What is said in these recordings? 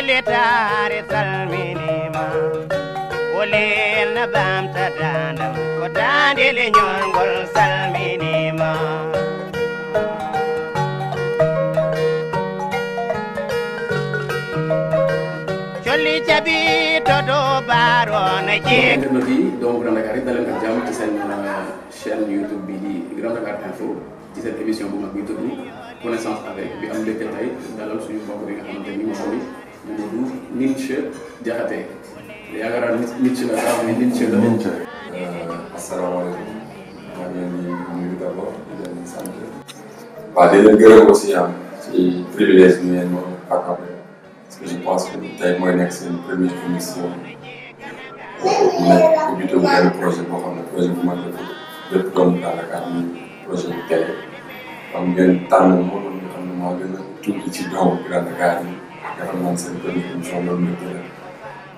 militare salminima Olel na bamta dandam ko dandele nyongol salminima Jolli jabi dodo baro na jek donc Grand Dakar dalen ak jàmm ci seen chaîne YouTube bi di Grand Dakar Info ci seen émission bu mag bi tudd connaissance avec bi am léegi tey dalal suñu mbokk bi nga xamante ni moom Mamadou Ninche Diakhaté yaakaar naa Ninche la sax mais Ninche la. asalaamaaleykum maa ngi leen di nuyu d'abord di leen sant. waaw di leen gërëm aussi ci privilège bi ngeen ma accordé parce que je pense que tey mooy nekk seen première émission nekk ubbitu benn projet boo xam ne projet bu mag la bépp doomu Grand Dakar muy projet bu télé am ngeen tànn moo doon nga xam ne maa gën a tuuti ci doomu Grand Dakar yi defal man seen première émission loolu nekk la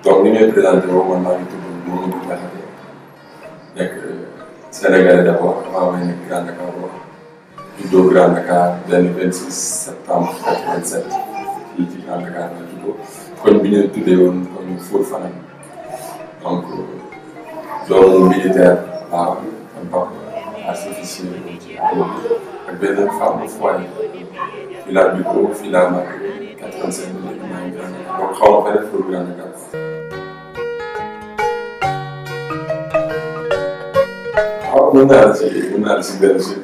donc ni ngay présenté woo man maa ngi tudd Mamadou Diakhaté nekk Sénégalais d'abord avant may nekk Grand Dakar boo juddoo Grand Dakar benn 26 septembre 87 fii ci Grand Dakar la juddoo koñ bi ñu tuddee woon koñ Fóor Fanam donc doomu militaire waaw am papa artificiel ci ak benn femme bu foyer fii laa juddoo fii laa mag 87 ba léegi maa ngi Grand Dakar donc xaw ma fa def pour Grand Dakar. waaw mën naa la si benn si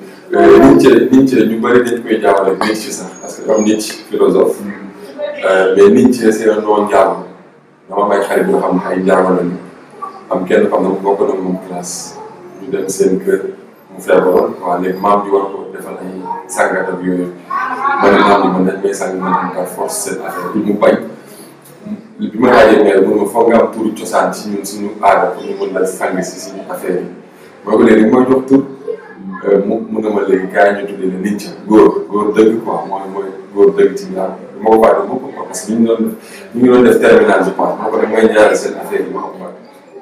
Nietzsche ñu bëri dañ koy jaawale Nietzsche sax parce que comme Nietzsche philosophe mais Nietzsche c'est un nom njaago dama may xarit yoo xam ne ay njaago lañu am kenn xam ne mu bokk na moom classe ñu dem seen kër mu feebaroon waaw léegi maam ji war ko defal ay sangat ak yooyu ma ne maam ji man dañ may sang man par force seen affaire bi mu bañ bi ma laajee mais mun ma foog nga am turu cosaan ci ñun suñu aada pour ñu mën la sang si suñu affaire yi moo ko léegi mooy jox tur mu ne ma léegi gars yi ñu tuddee ne Ninche góor dëgg quoi mooy góor dëgg ci ñaar moo ko fàtte mukk quoi parce que ñu ngi doon def terminal je pense moo ko def mooy ñaari seen affaire yi ma xam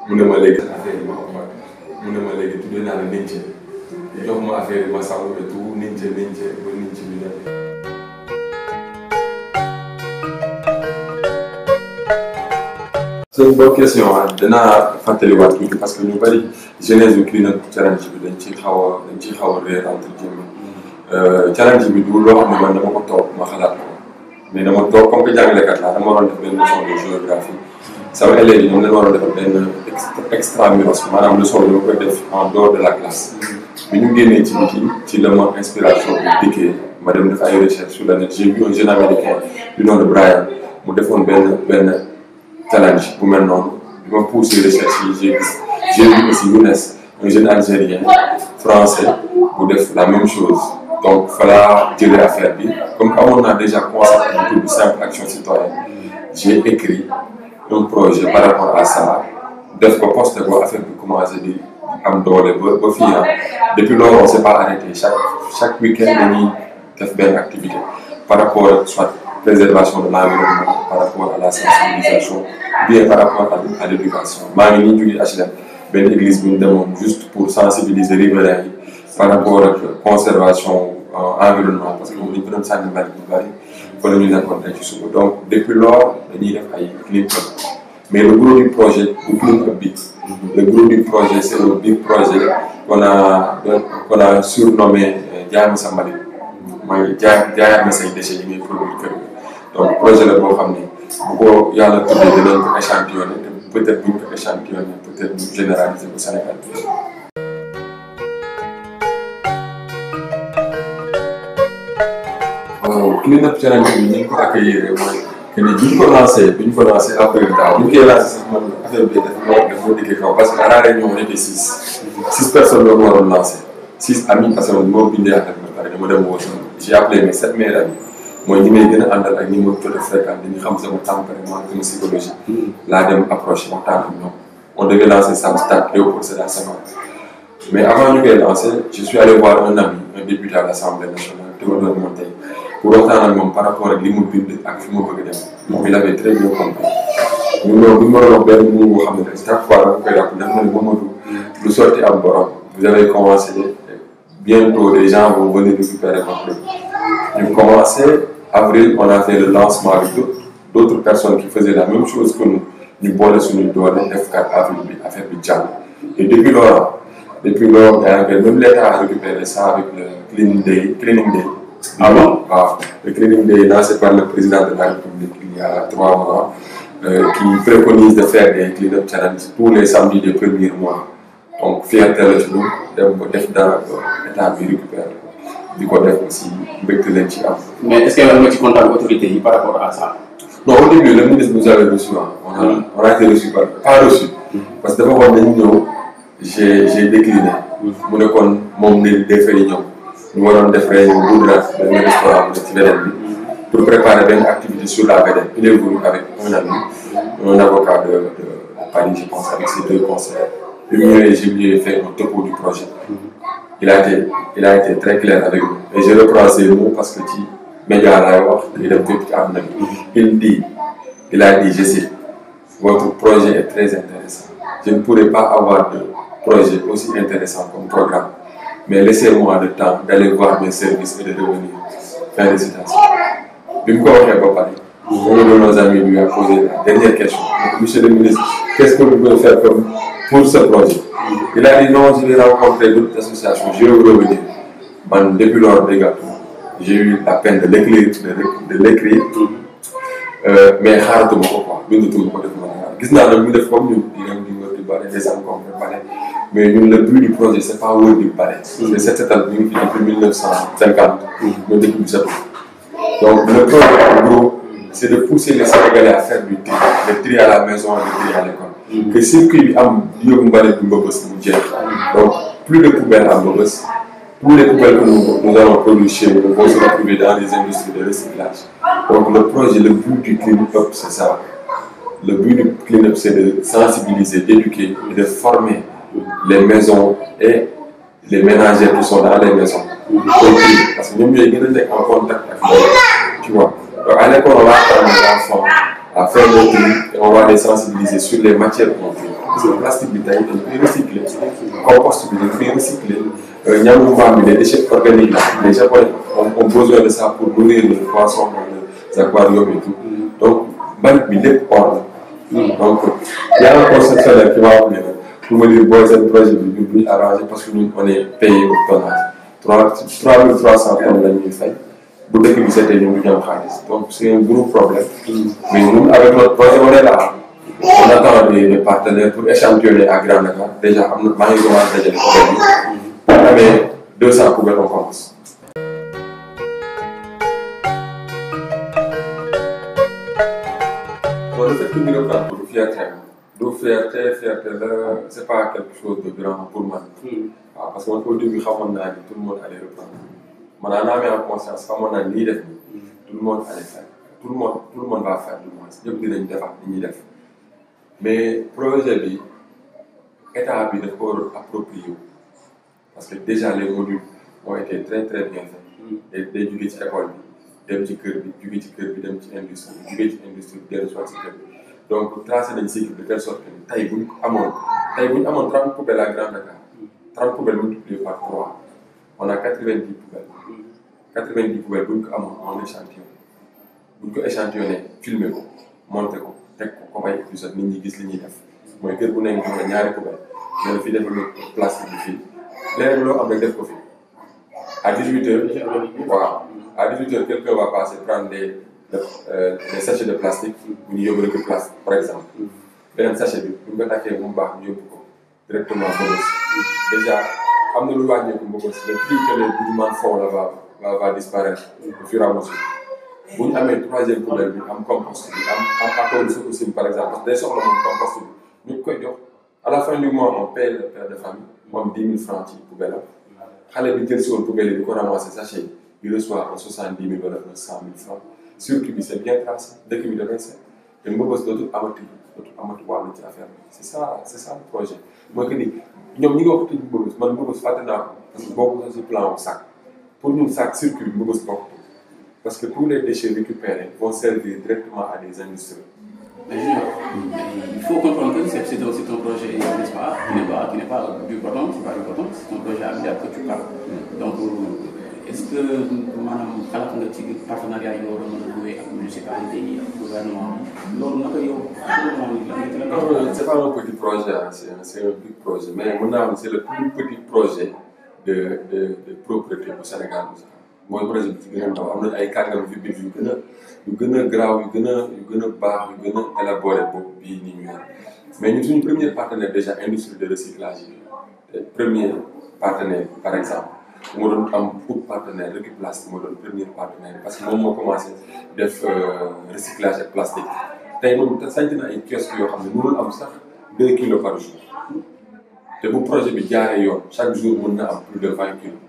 mu ne ma léegi mu ne ma léegi tuddee naa la Ninche jox ma affaire yi ma saw et tout Ninche ba Ninche bi dem. c'est une bonne question danaa fàttaliwaat tuuti parce que ñu bëri genèse yu Clean Up challenge bi dañ ciy xaw a réer entre guillemets challenge bi du loo xam ne man dama ko toog ma xalaat ko mais dama toog comme que jàngalekat laa dama waroon def benn leçon de géographie sama élèves yi ñoom lañ waroon defal benn extramuros maanaam leçon bi dama koy def en dehors de la classe bi ñu génnee ci biti ci la ma inspiration bi dikkee ma dem def ay recherche sur la net j'ai vu un jeune américain du nom de Brian mu defoon benn challenge bu mel noonu bi ma poussé recherche yi j'ai vu aussi Younes un jeune algérien français bu def la même chose donc fa laa jëlee affaire bi comme amoon naa déjà concept bu tudd simple action citoyenne j'ai écrit un projet par rapport à ça def ko posté ko affaire bi commencé di am doole ba fii depuis loolu on s'est pas arrêté chaque week-end dañuy def benn activité par rapport soit préservation de l'environnement par rapport à la sensibilisation bien par rapport à l'éducation maa ngi nii jógee HLM benn église bu ñu demoon juste pour sensibiliser riverains yi par rapport ak conservation environnement parce que moom dañu ko doon sànni mbalit bu bari fa la ñu nekkoon tey ci suba donc depuis lors dañuy def ay Clean Up mais le gros du projet bu Clean Up bi le gros du projet c'est un big projet qu'on a surnommé jaay ma sa mbalit mooy jaayaat ma say déchets yi ngay produire kër donc projet la boo xam ne bu ko yàlla tuddee dinañ ko échantillonné te peut-être bu ñu ko échantillonné peut-être ñu généraliser ko Sénégal bi. waaw Clean Up challenge bi ni ñu ko accueillir mooy que ni bi ñu ko lancé après daaw bi ñu koy lancé sax moom affaire bi dafa dikkee kaw parce que à la réunion on était 6 personnes la ñu waroon lancé 6 amis parce que moo bindee affaire bi ba pare dama dem woo sama j'ai appelé mes 7 meilleurs amis mooy ñi may gën a àndal ak ñi ma jot a fréquenté ñu xam sama tempérament sama psychologie laa dem approché waxtaan ak ñoom on devait lancer ça stade Léopold Sédar Senghor mais avant ñu koy lancer je suis allé voir un ami un député à l'Assemblée nationale Théodore Monteil pour waxtaan ak moom par rapport ak li mu bind ak fi ma bëgg a dem moom il avait très bien compris ñu loolu bu ñu mën a wax benn mot boo xam ne chaque fois da koy yàqu def na ne Mamadou lu sorti am borom vous avez commencé bientôt les gens vont venir récupérer votre truc ñu commencé avril on a fait le lancement avec d'autres personnes qui faisaient la même chose que nous ñu boole suñu doole def 4 avril bi affaire bi jàll. Et depuis lors même l'État a récupéré ça avec le cleaning day. Ah bon? Le cleaning day lancé par le président de la République il y a 3 mois, qui préconise de faire des clean-up challenges tous les samedis des premiers mois. Donc fierté la ci ñu dem ba def dara état bi récupéré di ko def aussi mbégte leen ci am. Mais est-ce que yow nga ci kontaan autorité yi par rapport à ça? Non, au début le ministre nous avait reçu, on a été reçu pas reçu. Parce que dafa wax nañu ñëw j'ai décliné. mu ne kon moom ne day ñëw ñu waroon def réunion bu benn restaurant bu ci beneen bi pour préparer benn activité sur la VDN. Il est venu avec un ami, un avocat de Paris, je pense, avec ses 2 conseillers. Puis je lui ai fait un topo du projet. Il a été très clair avec nous. Et je reprends ces mots parce que ci média laay wax dañuy dem fépp ci àdduna bi. Il a dit, je sais, votre projet est très intéressant. Je ne pourrais pas avoir de projet aussi intéressant comme programme. Mais laissez-moi le temps d'aller voir mes services et de revenir. Fin de citation. Bi mu ko waxee ba pare, un de nos amis lui a posé la dernière question. Donc, monsieur le ministre, qu'est-ce que vous pouvez faire pour ce projet? Il a dit non, je vais rencontrer d'autres associations, je vais revenir. Depuis lors, j'ai eu la peine de l'écrire. Mais xaaratuma ko quoi bindatuma ko def ma gis naa nag ñu def comme ñun di dem di wër di bale des encombrés bale mais ñun le but du projet c'est pas wër di bale. le set setal ñu ngi fi depuis 1950. ñoo dëkk bi setul. Donc le projet en gros c'est de pousser les Sénégalais à faire du tri, le tri à la maison, le tri à l'école. Que circuit bi am di yóbbu mbale bi Mbëbës mu jeex. Donc plus de poubelles à Mbëbës. Tous les poubelles que nous allons produire chez nous vont se retrouver dans les industries de recyclage. Donc le projet, le but du clean-up, c'est ça. Le but du clean-up, c'est de sensibiliser, d'éduquer et de former les maisons et les ménagères qui sont dans les maisons. Parce que nous sommes en contact avec eux, tu vois. Donc à l'école, on va apprendre les enfants à faire le tri et on va les sensibiliser sur les matières qu'on fait. Parce que le plastique, il est recyclé. Le compost, il est recyclé. Les déchets organiques, les Japonais ont besoin de ça pour nourrir les poissons dans les aquariums et tout. Donc, il est hors. Donc, il y a un conceptionnel qui va venir pour me dire bon, c'est un projet de arrangé parce que nous, on est payé au tonnage. 3300 tonnes la nuit fait. Pour que vous êtes nous donc, c'est un gros problème. Mais nous, avec notre projet, on est là. On attend des partenaires pour échantillonner à Grand Dakar. Déjà, on a déjà mais 200 poubelles on commence. Bon, le fait que nous reprenions pour fierté là, c'est pas quelque chose de grand pour moi. Parce qu'au début, tout le monde allait reprendre. Maintenant, on a en conscience, tout le monde allait faire. Tout le monde va faire du moins. Mais le projet, l'État a approprié. Parce que déjà les modules ont été très très bien faits. Day jóge ci école bi dem ci kër bi dem ci industrie bi jóge ci industrie bi dellu soit ci kër bi donc tracé nañ cycle de telle sorte que tey bu ñu amoon 30 poubelles à Grand Dakar 30 poubelles multipliées par 3 on a 90 poubelles. 90 poubelles bu ñu ko amoon en échantillon bu ñu ko échantillonné filmé ko monté ko teg ko comme ay épisode nit ñi gis li ñuy def mooy kër bu nekk am na ñaari poubelles mais fi defal plastique bi fii. Léegi loo am rek def ko fi à 18h waaw à 18h quelqu'un va passer prendre des sachets de plastique bu ñu yóbbu rek plastique par exemple beneen sachet bi bu ñu ko takkee bu mu baax ñu yóbbu ko directement Mbëbës déjà am na lu wàññeeku Mbëbës le prix que les goudements font là va disparaître au fur et à mesure bu ñu amee 3e poubelle bi am compost bi am accord de Sococim par exemple parce que day soxla moom compost bi ñu koy jox à la fin du mois on paye le père de famille. Moom 10 000 francs ci poubelle am xale bi jël si woon poubelle yi di ko ramasser sachet il reçoit 70 000 wala 100 000 francs circuit bi c'est bien tracé dëkk bi dafay set te Mbëbës dootul amati wàllu ci affaire bi c'est ça le projet mooy que ni ñoom ñi nga wax tuuti Mbëbës man Mbëbës fàtte naa ko parce que bokk na ci plan sac pour ñun sac circuit bi Mbëbës bokk parce que tous les déchets récupérés vont servir directement à des industries. Il faut comprendre que c'est un projet, n'est-ce pas, qui n'est pas du coton, c'est pas du coton, c'est un projet amiable que tu parles. Donc, est-ce que maanaam xalaat nga ci partenariat yi nga war a mën a jouer ak municipalité yi ak gouvernement bi loolu naka yow c'est pas un petit projet c'est un big projet mais mën naa am c'est le plus petit projet de propriété bu Sénégal bi mooy projet bi ci gën a ndaw am nañu ay kàngam fi bind yu gën a garaaw yu gën a baax yu gën a élaboré boobu bii nii ñu mais ñun suñu premier partenaire déjà industrie de recyclage yi premier partenaire par exemple moo doon am pour partenaire Recuplastic moo doon premier partenaire parce que moom moo commencé def recyclage ak plastique tey moom sant na ay kiosques yoo xam ne mënul am sax 2 kilos par jour te bu projet bi jaaree yoon chaque jour mën na am plus de 20 kilos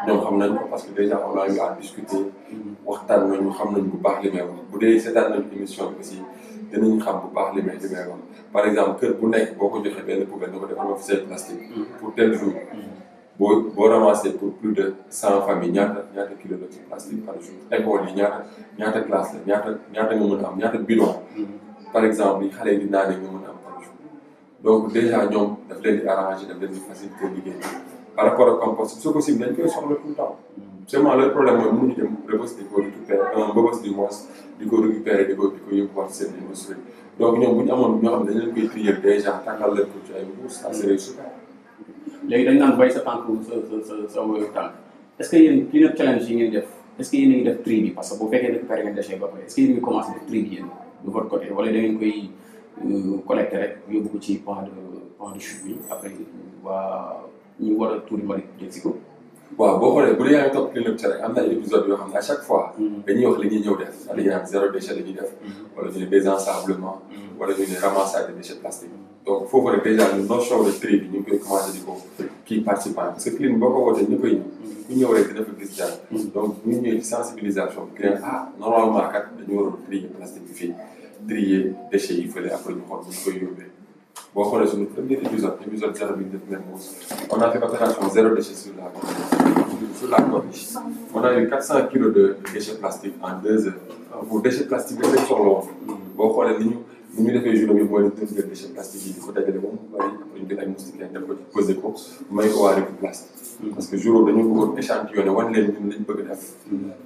ñoom xam nañ ko parce que déjà on a eu à discuter waxtaan nañu xam nañ bu baax li may wax bu dee seetaan nañu émission bi aussi dinañ xam bu baax li may wax par exemple kër bu nekk boo ko joxee benn poubelle da ko defal ma fi say plastique pour tel jour boo ramassé pour plus de 100 familles ñaata kilos la ci plastique par jour école yi ñaata classe la ñaata nga mën a am ñaata bidon par exemple yi xale yi di naanee nga mën a am par jour donc déjà ñoom daf leen di arranger daf leen di faciliter liggéey par rapport ak compost su possible dañ koy soxla tout le temps seulement le problème mooy mënuñu dem Rebeuss di ko récupérer Rebeuss di mos di ko récupérer di ko yóbbuwaat seen industrie donc ñoom bu ñu amoon ñoo xam ne dañ leen koy trier déjà tàngal leen ko ci ay mbuus ça serait super. léegi dañ naan bay sa tànk sa wéru tànk est-ce que yéen clean up challenge yi ngeen def est-ce que yéen a ngi def tri bi parce que bu fekkee récupérer ngeen déchet ba pare est-ce que yéen a ngi commencé def tri bi yéen de votre côté wala da ngeen koy collecter rek yóbbu ko ci point de chute bi après waa ñu war a tuuri mbalit jël si ko. waaw boo xoolee bu dee yaa ngi topp clean up challenge am na ay épisodes yoo xam ne à chaque fois. dañuy wax li ñuy ñëw def dañuy naan zéro déchet la ñuy def. wala ñu ne désensablement. wala ñu ne ramassage de déchets plastiques. donc foofu rek déjà ñun notion de tri bi ñu ngi koy commencé di ko kii participant parce que clean boo ko wootee ñëppay ñëw. ku ñëw rek dina fa gis dara. donc bu ñu ñëwee ci sensibilisation bi que normalement kat dañu waroon trier plastique bi fii trier déchets yi fële après ñu xool bu ñu koy yóbbee. boo xoolee suñu premier épisode zéro bi ñu def Mermoz on a fait opération zéro déchet sur la corniche on a eu 400 kilos de déchets plastiques en 2 heures pour déchets plastiques rek lañ soxla woon boo xoolee ni ñu defee journée bi mooy ne tënk déchets plastiques yi di ko dajale moom bari après ñu def ay moustiquaires def ko ci posé ko may ko waa Recuplastic parce que jour dañu bëggoon échantillonné wan leen ñun lañ bëgg def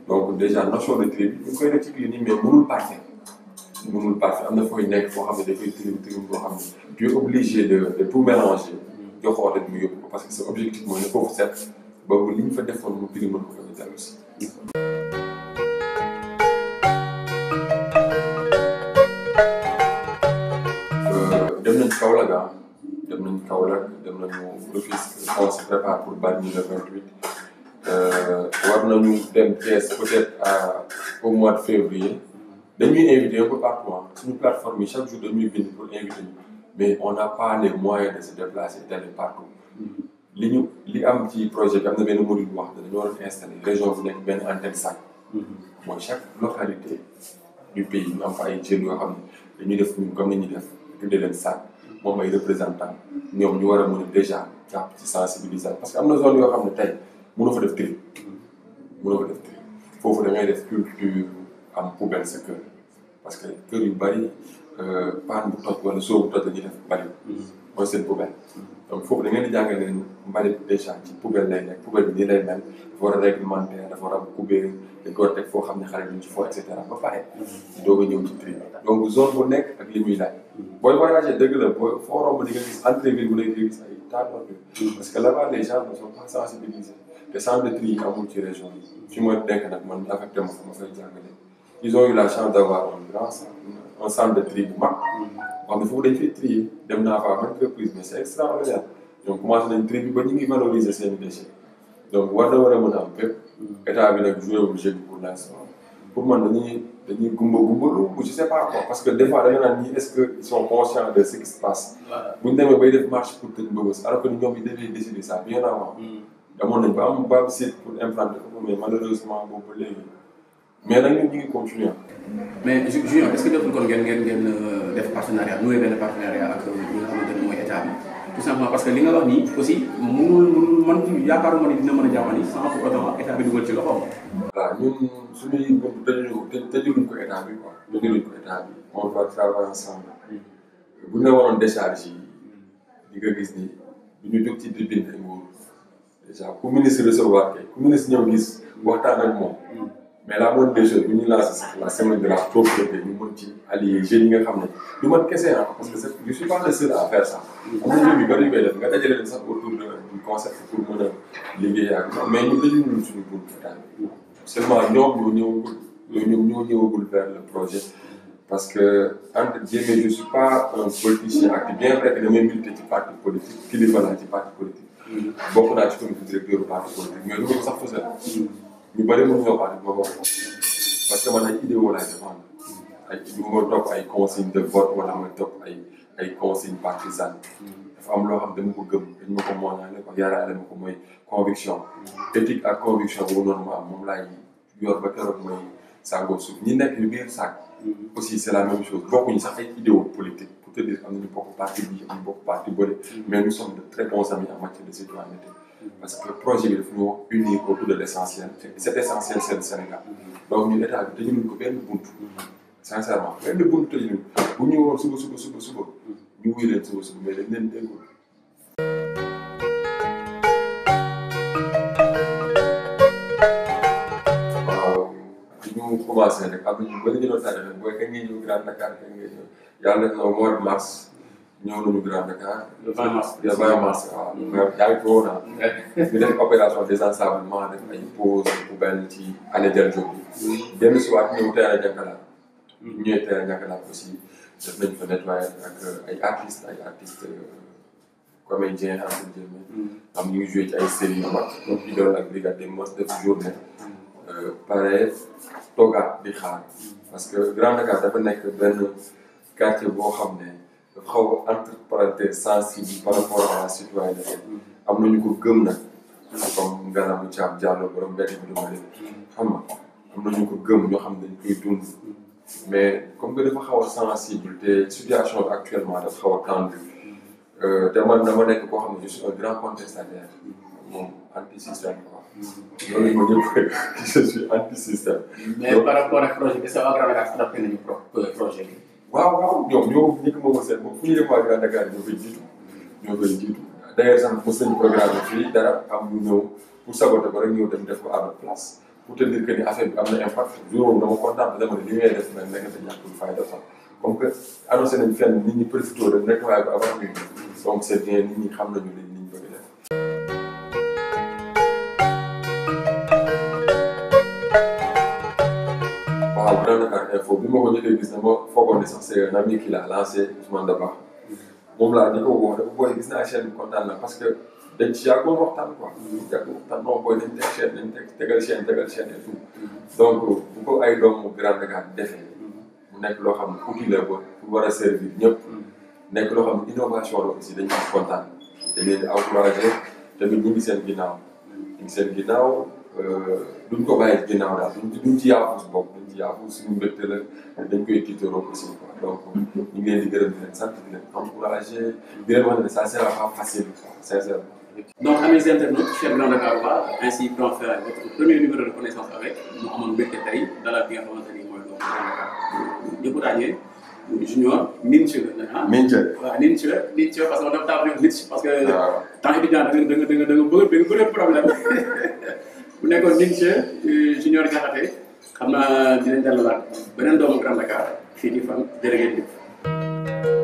donc déjà notion de tri bi ñu koy def ci clinique mais mënul parfait am na fooy nekk foo xam ne dafay tilim boo xam ne tu es obligé de tout mélanger jox oote bi mu yóbbu ko parce que sa objectif mooy ne foofu set ba li ñu fa defoon mu tilim mën ko fa ñu dellu si. dem nañ Kaolack dem nañu Rufisque on se prépare pour Bargny le 28 war nañu dem Thiès peut-être au mois de février. dañuy invité un peu partout suñu plateforme yi chaque jour dañuy bind pour inviter ñu mais on n'a pas les moyens de se déplacer d'aller partout li am ci projet bi am na benn module bu wax dañoo war a installer région bu nekk benn antenne SAC mooy chaque localité du pays ñu am fa ay jeunes yoo xam ne dañuy def ñun comme ni ñuy def tuddee leen SAC moom ay représentants ñoom ñu war a mën a déjà jàpp ci sensibilisation parce que am na zone yoo xam ne tey mënoo fa def tri foofu da ngay def culture am poubelle sa kër parce que kër yu bari paan bu toj wala soo bu toj la ñuy def mbalit mooy seen poubelle donc foofu da ngeen di jàngale leen mbalit déjà ci poubelle lay nekk poubelle bi nii lay mel dafa war a réglementaire dafa war a am kubéer dañ ko war a teg foo xam ne xale duñ ci foo et cetera ba pare ci doog a ñëw ci tri donc zone bu nekk ak li muy laaj booy voyager dëgg la booy foo romb di nga gis entrée ville bu nekk di gis ay tas d'ordures parce que là-bas les gens ne sont pas sensibilisés te centre de tri yi amul ci région yi fi ma nekk nag man ñu affecté ma fa ma fay jàngale ils ont eu la chance d'avoir un centre de tri bu mag xam ne foofu dañ fay trier dem naa fa maintes reprises mais c'est extraordinaire donc commencé nañ tri bi ba ñu ngi valoriser seen déchets donc war a mën a am fépp état bi nag joué wul jeu bi pour l'instant pour man dañuy gumbalu ou je sais pas quoi parce que des fois da nga naan ñii est-ce que ils sont conscients de ce qui se passe bu ñu demee bay def marche pour tëj Rebeuss alors que ñoom ils devaient décider ça bien avant demoon nañ ba am site pour implanter ko mais malheureusement boobu léegi mais nag ñun ñu ngi continuer. mais Junior est-ce que jotul kon ngeen def partenariat noué benn partenariat ak ñi nga xamante ne mooy état bi tout simplement parce que li nga wax nii aussi mënul man yaakaaruma ni dina mën a jàppandi sans pour autant état bi dugal ci loxoom. voilà ñun suñuy buntu tëjuñu ko état bi quoi tëjuñu ko état bi on va travailler ensemble bu ñu la waroon décharge yi di nga gis ni du ñu jóg ci di bind nguur déjà ku ministre recevoir kay ku ministre ñëw gis waxtaan ak moom mais la moindre des choses bu ñu lancé sax la semaine de la propreté ñu mën ci allier jeunes yi nga xam ne du man kese parce que je suis pas le seul à faire ça. am na jeunes yu bëri yu koy def nga dajale leen sax autour du concept pour mën a liggéey ak mais ñu tëjuñu suñu buntu état bi seulement ñoo ñëwagul vers le projet parce que entre guillemets je suis pas un politicien actif bien vrai que damay militer ci parti politique kilifa laa ci parti politique. bokk naa ci comité directeur du parti politique mais loolu sax fësal. ñu bëri mën ñoo parti boobu parce que man ay idéo laay défendre ay du ma topp ay consignes de vote wala ma topp ay consignes partisanes dafa am loo xam dama ko gëm dañ ma ko mooñaale ko yaaraale ma ko mooy conviction éthique ak conviction boobu noonu ma am moom laay yor ba keroog mooy sàngoo suuf ñi nekk biir sàkk aussi c'est la même chose bokkuñu sax ay idéo politique pour te dire am nañu bokk parti bi am bokk parti bëri mais nous sommes de très bons amis en matière de citoyenneté parce que projet bi daf ñu unir autour de l'essentiel cet essentiel c'est le Sénégal donc ñun état bi tëjuñu ko benn buntu sincèrement benn buntu tëjuñu bu ñu woon suba ñu wuy leen suba mais dañ leen déggul. waaw ñu commencé rek am nañu bëri ñu doon tànn rek booy kañ ngay ñëw Grand Dakar kañ ngay ñëw yàlla def na mois de mars ñëw nañu Grand Dakar. le 20 mars waaw. yaa ngi foofu naa. ñu def opération désensablement def ay pause poubelle ci année Dial Diop bi. dem si waat ñëw terrain Niankalaar. ñëwee terrain Niankalaar aussi def nañu fa nettoyer ak ay artistes comédiens entre guillemets. am ñu ngi joué ci ay séries yu mag comme Idole ak Brigade des Mœurs def journée. pare toogaat di xaar parce que Grand Dakar dafa nekk benn quartier boo xam ne. xaw entre parenthèses sensible par rapport à la citoyenneté am nañu ko gëm nag comme Nganamu Thiam Diallo borom mbedd bi dama leen xam nga am nañu ko gëm ñoo xam ne dañ koy dund mais comme que dafa xaw a sensible te situation bi actuellement dafa xaw a tendue te man dama nekk koo xam ne je suis un grand contestataire moom anti-système quoi loolu ma ñëpp je suis anti-système. mais par rapport ak projet bi est-ce que waa Grand Dakar adapté nañu projet bi. waaw ñoo njëkk moom seen moom fu ñu dem waa Grand Dakar ñoo koy jiitu d'ailleurs sax mos nañu programme fii dara am ñu ñëw pour saboter ko rek ñëw dem def ko à notre place pour te dire que ni affaire bi am na impact jour boobu dama kontaan dama ne li ngay def nag nekk na ñàkkul fayda sax comme que annoncé nañ fenn nit ñi profité rek nettoyé ko avant ñuy donc c'est bien nit ñi xam nañu li ñu bëgg def. waaw Grand Dakar Info bi ma ko njëkkee gis dama foogoon ne sax c'est un ami qui l'a lancé Ousmane Dabakh moom laa ñu ko woo dafa booy gis naa chaîne bi kontaan na parce que dañ ci yàggoon waxtaan quoi. yàggoon waxtaan non booy nañ teg chaîne nañ tegal chaîne et tout donc bu ko ay doomu Grand Dakar defee mu nekk loo xam ne outil la pour war a servir ñëpp nekk loo xam ne innovation la aussi dañ ci kontaan te leen di encouragé tamit ñu ngi seen ginnaaw duñ ko bàyyi ginnaaw daal duñ ci yaafus bopp duñ ci yaafus suñu mbégte la dañ koy tiitaroo aussi quoi donc ñu ngi leen di gërëm di leen sant di leen encouragé di leen wax ne ça sera pas facile sincèrement. donc amis internautes chers Grand Dakarois ainsi prend fin votre premier numéro de connaissance avec mu amoon mbégte tey dalal bi nga xamante ni mooy doomu Grand Dakar ñëpp ràññee Junior Ninche la waaw Ninche parce que dafa taa Ninche parce que temps étudiant da nga bëgg problème bu nekkoon Ninche Junior Diakhaté xam naa dinañ dalalaat beneen doomu Grand Dakar fii di fan jërë ngeen jëf.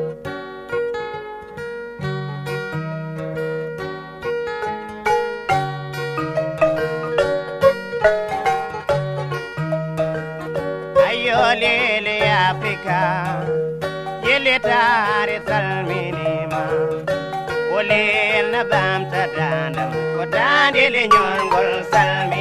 Lele Africa, yele tare salminima, ole na bam tadandam, ko dandele nyongol salmi.